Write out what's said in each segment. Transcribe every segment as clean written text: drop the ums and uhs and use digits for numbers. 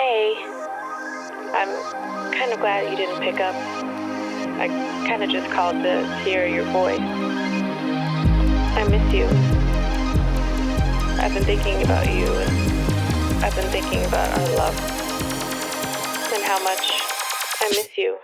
Hey, I'm kind of glad you didn't pick up. I kind of just called to hear your voice. I miss you. I've been thinking about you, and I've been thinking about our love, and how much I miss you.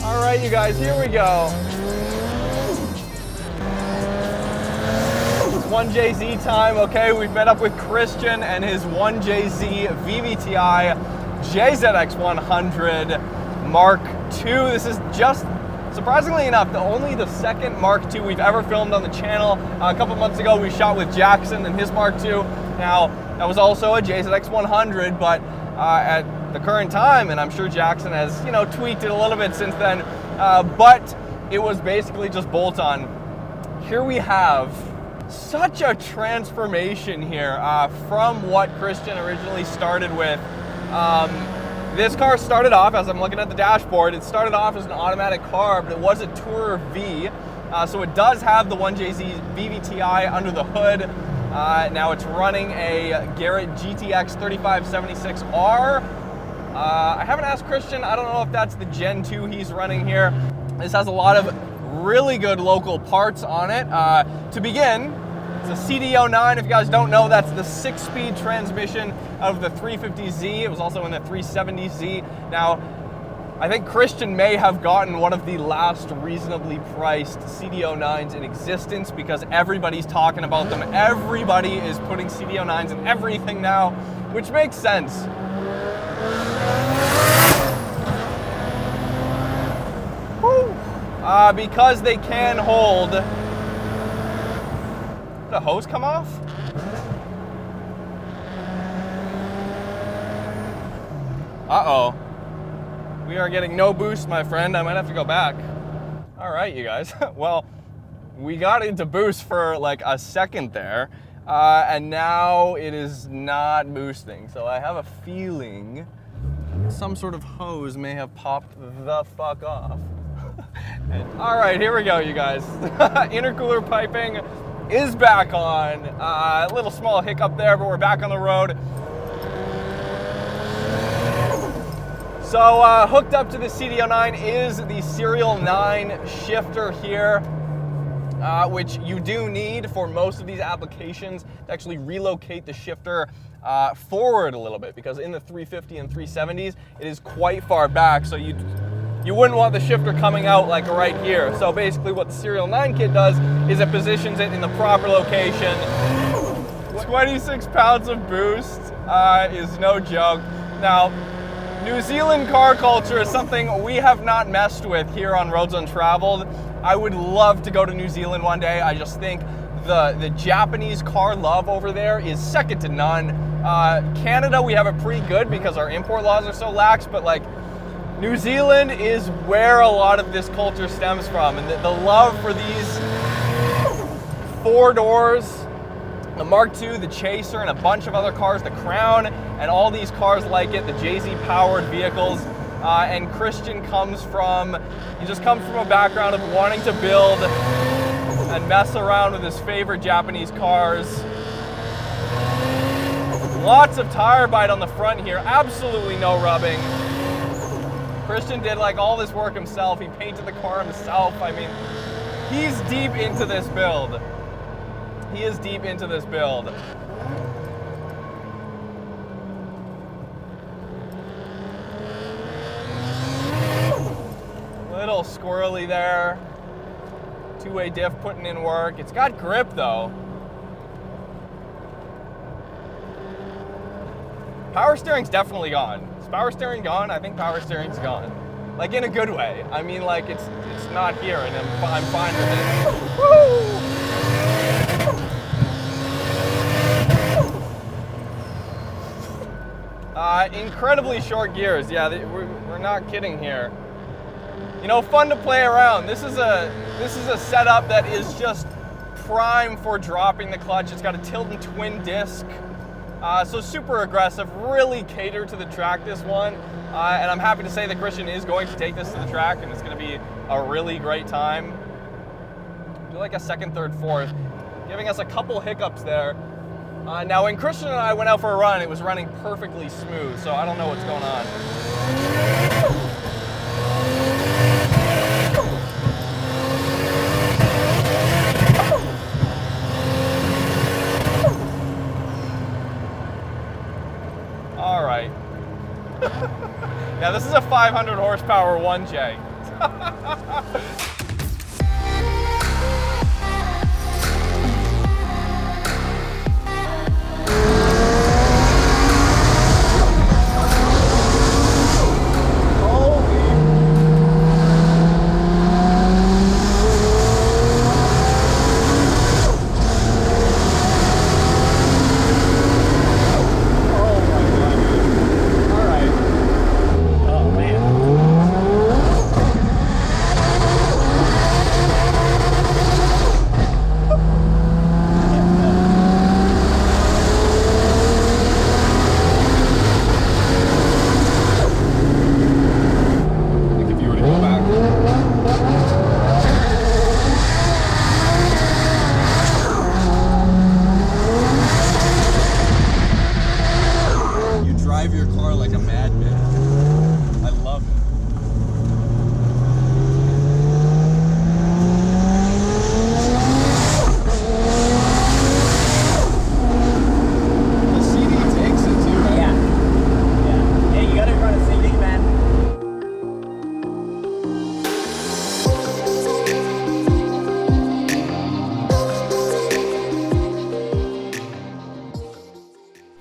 All right, you guys, here we go. It's 1JZ time, okay? We've met up with Kristjan and his 1JZ VVT-i JZX100 Mark II. This is just, surprisingly enough, only the second Mark II we've ever filmed on the channel. A couple months ago, we shot with Jackson and his Mark II. Now, that was also a JZX100, but at the current time, and I'm sure Jackson has, tweaked it a little bit since then, but it was basically just bolt-on. Here we have such a transformation here from what Kristjan originally started with. This car started off, as I'm looking at the dashboard, it started off as an automatic car, but it was a Tourer V, so it does have the 1JZ VVT-i under the hood. Now it's running a Garrett GTX 3576R. I haven't asked Kristjan, I don't know if that's the Gen 2 he's running here. This has a lot of really good local parts on it. To begin, it's a CD09. If you guys don't know, that's the 6-speed transmission of the 350Z. It was also in the 370Z. Now, I think Kristjan may have gotten one of the last reasonably priced CD09s in existence because everybody's talking about them. Everybody is putting CD09s in everything now, which makes sense. Because they can hold. Did the hose come off? Uh-oh. We are getting no boost, my friend. I might have to go back. All right, you guys. Well, we got into boost for like a second there, and now it is not boosting. So I have a feeling some sort of hose may have popped the fuck off. All right, here we go, you guys. Intercooler piping is back on. A little small hiccup there, but we're back on the road. So hooked up to the CD09 is the Serial 9 shifter here, which you do need for most of these applications to actually relocate the shifter forward a little bit, because in the 350 and 370s, it is quite far back, so you wouldn't want the shifter coming out like right here. So basically what the Serial 9 kit does is it positions it in the proper location. 26 pounds of boost is no joke. Now, New Zealand car culture is something we have not messed with here on Roads Untraveled. I would love to go to New Zealand one day. I just think the Japanese car love over there is second to none. Canada, we have it pretty good because our import laws are so lax, but like New Zealand is where a lot of this culture stems from, and the love for these 4 doors, the Mark II, the Chaser, and a bunch of other cars, the Crown, and all these cars like it, the JZ-powered vehicles. And Kristjan comes from a background of wanting to build and mess around with his favorite Japanese cars. Lots of tire bite on the front here, absolutely no rubbing. Kristjan did like all this work himself. He painted the car himself. I mean, he's deep into this build. He is deep into this build. Little squirrely there. Two-way diff putting in work. It's got grip though. Power steering's definitely gone. Is power steering gone? I think power steering's gone. Like in a good way. I mean, like it's not here, and I'm fine with it. Woo! Incredibly short gears. Yeah, we're not kidding here. You know, fun to play around. This is a setup that is just prime for dropping the clutch. It's got a Tilton twin disc, so super aggressive. Really catered to the track, this one. And I'm happy to say that Kristjan is going to take this to the track, and it's going to be a really great time. Do like a second, third, fourth, giving us a couple hiccups there. Now, when Kristjan and I went out for a run, it was running perfectly smooth, so I don't know what's going on. All right. Now, this is a 500 horsepower 1J.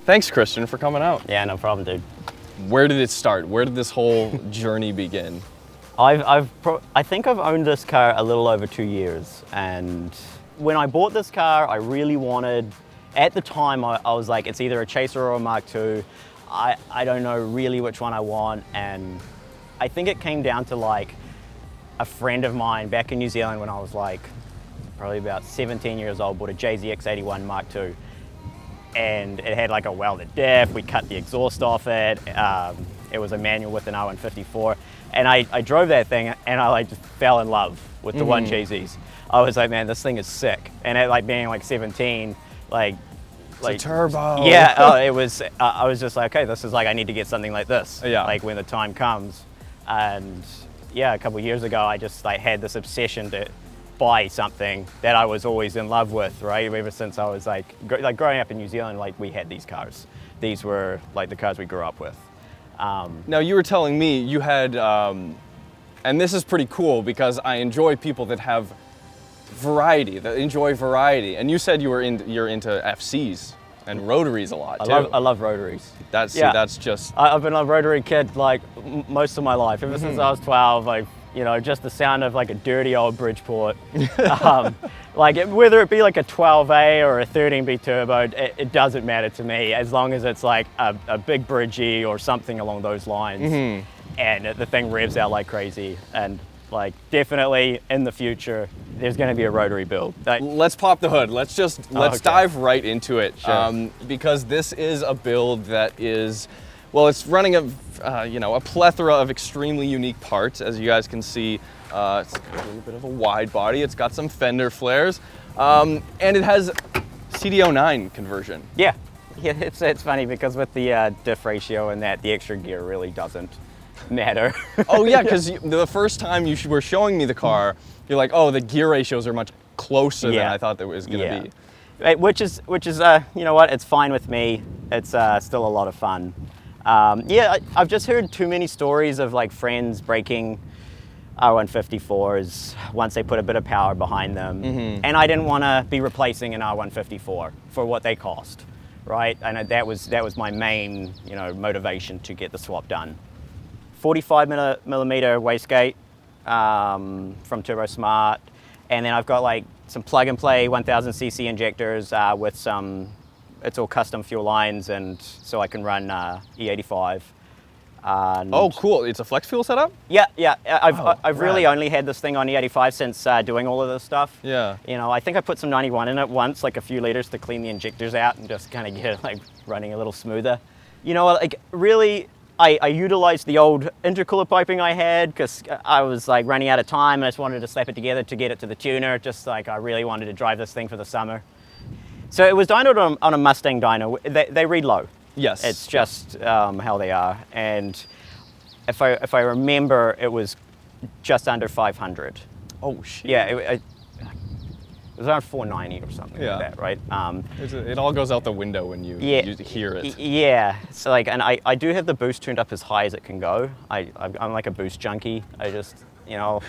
Thanks, Kristjan, for coming out. Yeah, no problem, dude. Where did it start? Where did this whole journey begin? I think I've owned this car a little over 2 years, and when I bought this car, I really wanted, at the time, I was like, it's either a Chaser or a Mark II. I don't know really which one I want, and I think it came down to like a friend of mine back in New Zealand when I was like probably about 17 years old, bought a JZX100 Mark II. And it had like a welded diff. We cut the exhaust off it. It was a manual with an R154. And I drove that thing, and I like just fell in love with the 1JZs. I was like, man, this thing is sick. And at like being like 17, like it's a turbo. Yeah, it was. I was just like, okay, this is like, I need to get something like this. Yeah. Like when the time comes. And yeah, a couple of years ago, I just like had this obsession to buy something that I was always in love with, right? Ever since I was like growing up in New Zealand, like we had these cars. These were like the cars we grew up with. Now you were telling me you had, and this is pretty cool because I enjoy people that have variety, that enjoy variety. And you said you're into FCs and rotaries a lot too. I love rotaries. That's just. I've been a rotary kid like most of my life, ever since I was 12. Like, you know, just the sound of like a dirty old Bridgeport. Like whether it be like a 12A or a 13B turbo, it doesn't matter to me as long as it's like a big bridgey or something along those lines. And the thing revs out like crazy. And like definitely in the future, there's going to be a rotary build. Let's pop the hood. Let's dive right into it. Sure. Because this is a build that is, well, it's running a plethora of extremely unique parts. As you guys can see, it's got a little bit of a wide body. It's got some fender flares, and it has CD09 conversion. Yeah, it's funny because with the diff ratio and that, the extra gear really doesn't matter. Oh yeah, because the first time you were showing me the car, you're like, oh, the gear ratios are much closer than I thought that was going to be. Right, which is you know what, it's fine with me. It's still a lot of fun. Yeah, I've just heard too many stories of like friends breaking R154s once they put a bit of power behind them. And I didn't want to be replacing an R154 for what they cost, right? And that was my main, motivation to get the swap done. 45 millimeter wastegate from Turbo Smart, and then I've got like some plug and play 1000cc injectors with some, it's all custom fuel lines, and so I can run E85. Oh, cool! It's a flex fuel setup. Yeah, yeah. I've really rad. only had this thing on E85 since doing all of this stuff. Yeah. You know, I think I put some 91 in it once, like a few liters to clean the injectors out and just kind of get it like running a little smoother. You know, like really, I utilized the old intercooler piping I had because I was like running out of time and I just wanted to slap it together to get it to the tuner. Just like I really wanted to drive this thing for the summer. So it was dynoed on a Mustang dyno. They read low. Yes. It's just how they are. And if I remember, it was just under 500. Oh shit. Yeah, it was around 490 or something Yeah. like that, right? It all goes out the window when you hear it. Yeah. So like, and I do have the boost tuned up as high as it can go. I'm like a boost junkie. I just, you know,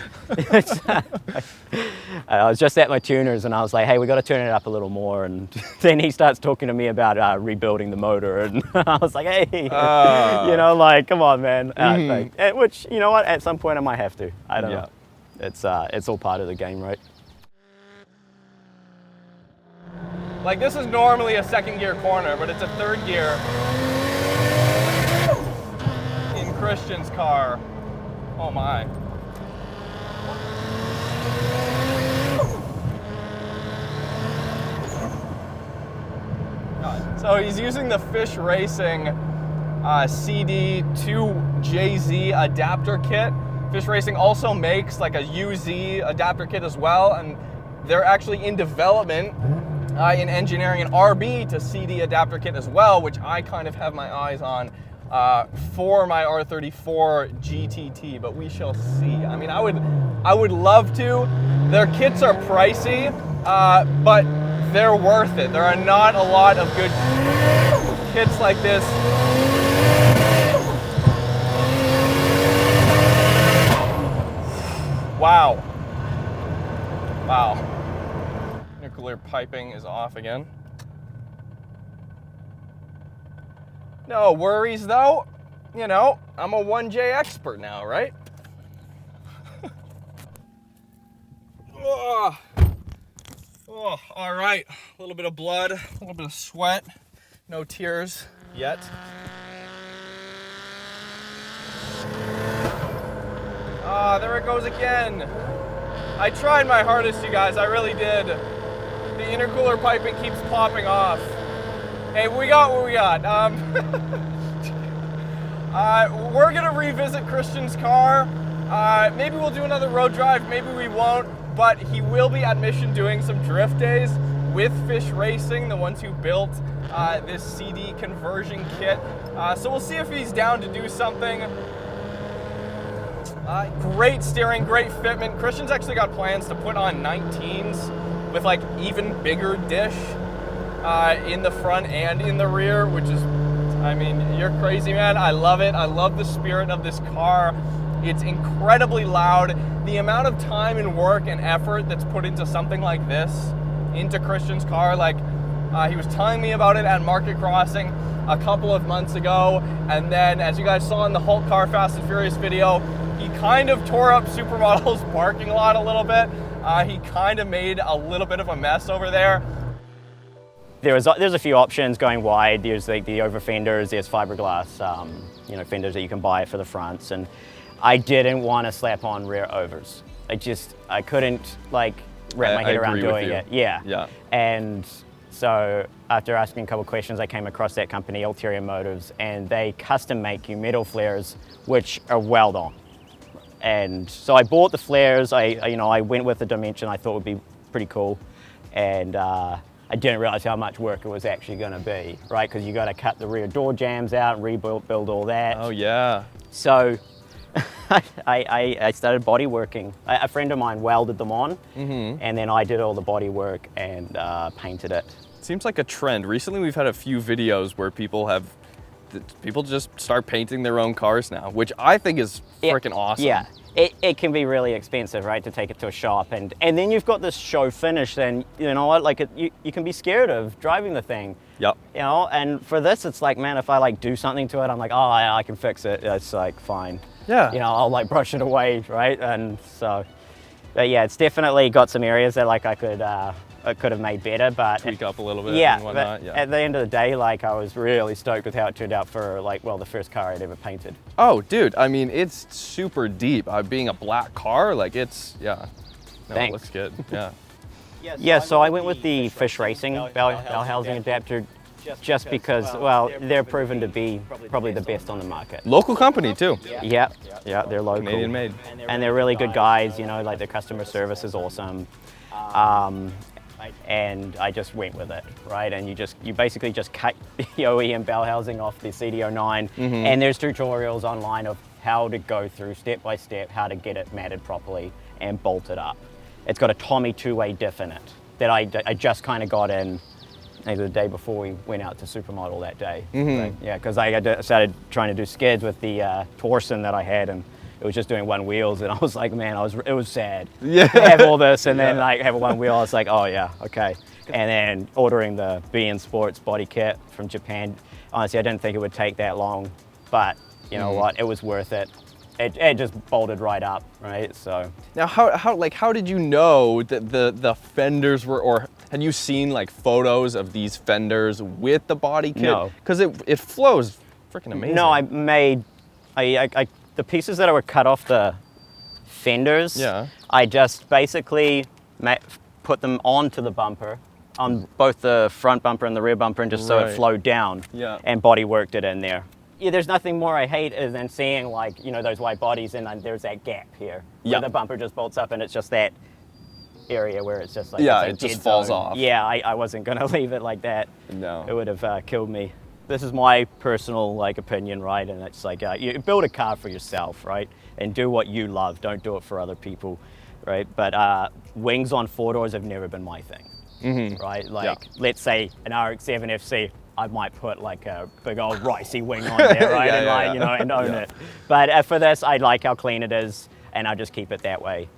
I was just at my tuners and I was like, hey, we got to turn it up a little more. And then he starts talking to me about rebuilding the motor, and I was like, hey, you know, like, come on, man. Like, which, you know what, at some point I might have to. I don't know. It's all part of the game, right? Like this is normally a second gear corner, but it's a third gear in Kristjan's car. Oh my. So he's using the Fish Racing CD2JZ adapter kit. Fish Racing also makes like a UZ adapter kit as well, and they're actually in development in engineering an RB to CD adapter kit as well, which I kind of have my eyes on for my R34 GTT, but we shall see. I mean, I would love to. Their kits are pricey, but they're worth it. There are not a lot of good kits like this. Wow. Wow. Nuclear piping is off again. No worries though. You know, I'm a 1J expert now, right? Oh, all right. A little bit of blood, a little bit of sweat. No tears yet. Ah, there it goes again. I tried my hardest, you guys. I really did. The intercooler piping keeps popping off. Hey, we got what we got. We're gonna revisit Kristjan's car. Maybe we'll do another road drive, maybe we won't, but he will be at Mission doing some drift days with Fish Racing, the ones who built this CD conversion kit. So we'll see if he's down to do something. Great steering, great fitment. Kristjan's actually got plans to put on 19s with like even bigger dish in the front and in the rear, which is, I mean, you're crazy, man. I love it. I love the spirit of this car. It's incredibly loud. The amount of time and work and effort that's put into something like this, into Kristjan's car, like he was telling me about it at Market Crossing a couple of months ago, and then as you guys saw in the Hulk Car Fast and Furious video, he kind of tore up Supermodel's parking lot a little bit. He kind of made a little bit of a mess over there. There's a few options going wide. There's like the over fenders, there's fiberglass, you know, fenders that you can buy for the fronts, and I didn't want to slap on rear overs. I couldn't like wrap my head around doing it. Yeah. And so after asking a couple questions, I came across that company, Ulterior Motives, and they custom make you metal flares, which are weld on. And so I bought the flares. I went with the dimension I thought would be pretty cool, and I didn't realize how much work it was actually going to be, right? Because you got to cut the rear door jambs out and rebuild all that. Oh yeah. So I started body working. A friend of mine welded them on, and then I did all the body work and painted it. Seems like a trend. Recently we've had a few videos where people just start painting their own cars now, which I think is freaking awesome. Yeah, it can be really expensive, right, to take it to a shop, and then you've got this show finish, and you know what, like you can be scared of driving the thing. Yep. You know, and for this, it's like, man, if I like do something to it, I'm like, oh, I can fix it. It's like fine. Yeah. you know, I'll like brush it away, right? And so, but yeah, it's definitely got some areas that like I could have made better, but Tweak up a little bit yeah, and whatnot. but at the end of the day, like I was really stoked with how it turned out for like, well, the first car I'd ever painted. Oh, dude, I mean, it's super deep. Being a black car, like it's, yeah. No, Thanks. it looks good, yeah. Yeah, so I went with the fish racing bell housing adapter just because, well, they're proven to be probably the best on the market. Local company too. Yeah, they're local. Canadian made. And they're really good guys, you know, like their customer service is awesome. And I just went with it, right? And you basically just cut the OEM bell housing off the CD09, and there's tutorials online of how to go through step by step, how to get it matted properly and bolt it up. It's got a Tommy two-way diff in it that I just kind of got in maybe the day before we went out to Supermodel that day. Right? Yeah, because I started trying to do skids with the Torsen that I had, and it was just doing one wheels, and I was like, man, it was sad. Yeah. To have all this and then like have a one wheel. I was like, oh yeah, okay. And then ordering the BN Sports body kit from Japan. Honestly, I didn't think it would take that long, but you know what? It was worth it. It just bolted right up, right? So now, how did you know that the fenders were, or had you seen like photos of these fenders with the body kit? No, because it flows freaking amazing. No, I made the pieces that were cut off the fenders. Yeah. I just basically put them onto the bumper, on both the front bumper and the rear bumper, and just so it flowed down. Yeah. And body worked it in there. Yeah, there's nothing more I hate than seeing like, you know, those wide bodies and there's that gap here where the bumper just bolts up and it's just that area where it's just like, it just falls off. Yeah, I wasn't gonna leave it like that. No. It would have killed me. This is my personal like opinion, right? And it's like you build a car for yourself, right? And do what you love. Don't do it for other people, right? But wings on four doors have never been my thing, right? Like let's say an RX-7 FC, I might put like a big old ricey wing on there, right? You know, and own it. But for this, I like how clean it is, and I just keep it that way.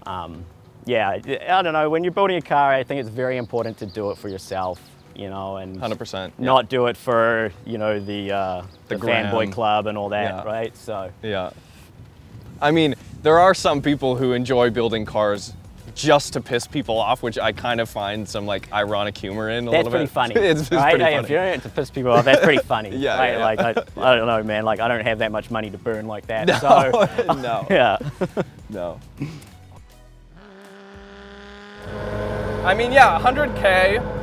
Yeah, I don't know. When you're building a car, I think it's very important to do it for yourself. You know, and 100%. Not do it for, you know, the fanboy club and all that, right? So yeah. I mean, there are some people who enjoy building cars just to piss people off, which I kind of find some like ironic humor in a little bit. That's pretty funny. It's right? pretty funny. If you're in it to piss people off, that's pretty funny. Right? Yeah. Like I don't know, man. Like I don't have that much money to burn like that. No, so no. Yeah. No. I mean, yeah, 100K.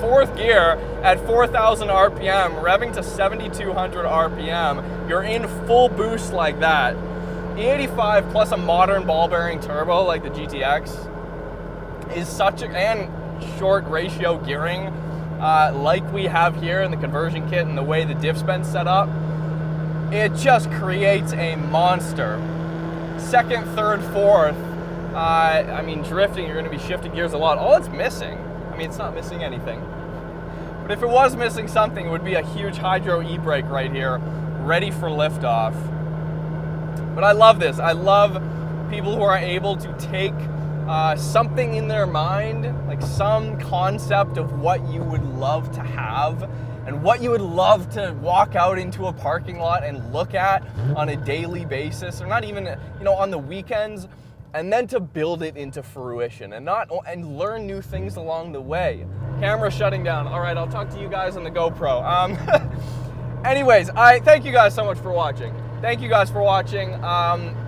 Fourth gear at 4,000 RPM, revving to 7,200 RPM. You're in full boost like that. E85 plus a modern ball bearing turbo like the GTX is and short ratio gearing like we have here in the conversion kit and the way the diff's been set up. It just creates a monster. Second, third, fourth, I mean, drifting, you're going to be shifting gears a lot. All it's missing, I mean, it's not missing anything. But if it was missing something, it would be a huge hydro e-brake right here, ready for liftoff. But I love this. I love people who are able to take something in their mind, like some concept of what you would love to have and what you would love to walk out into a parking lot and look at on a daily basis, or not even, you know, on the weekends, and then to build it into fruition and learn new things along the way. Camera shutting down. All right, I'll talk to you guys on the GoPro. Anyways, I thank you guys so much for watching. Thank you guys for watching.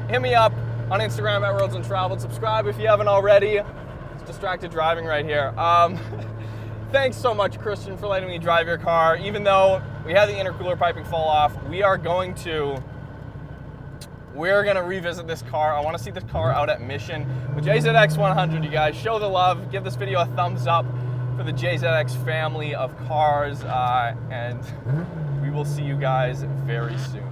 Hit me up on Instagram at Roads Untraveled. Subscribe if you haven't already. It's distracted driving right here. Thanks so much, Kristjan, for letting me drive your car. Even though we had the intercooler piping fall off, we're gonna revisit this car. I wanna see this car out at Mission with JZX100, you guys. Show the love, give this video a thumbs up for the JZX family of cars, and we will see you guys very soon.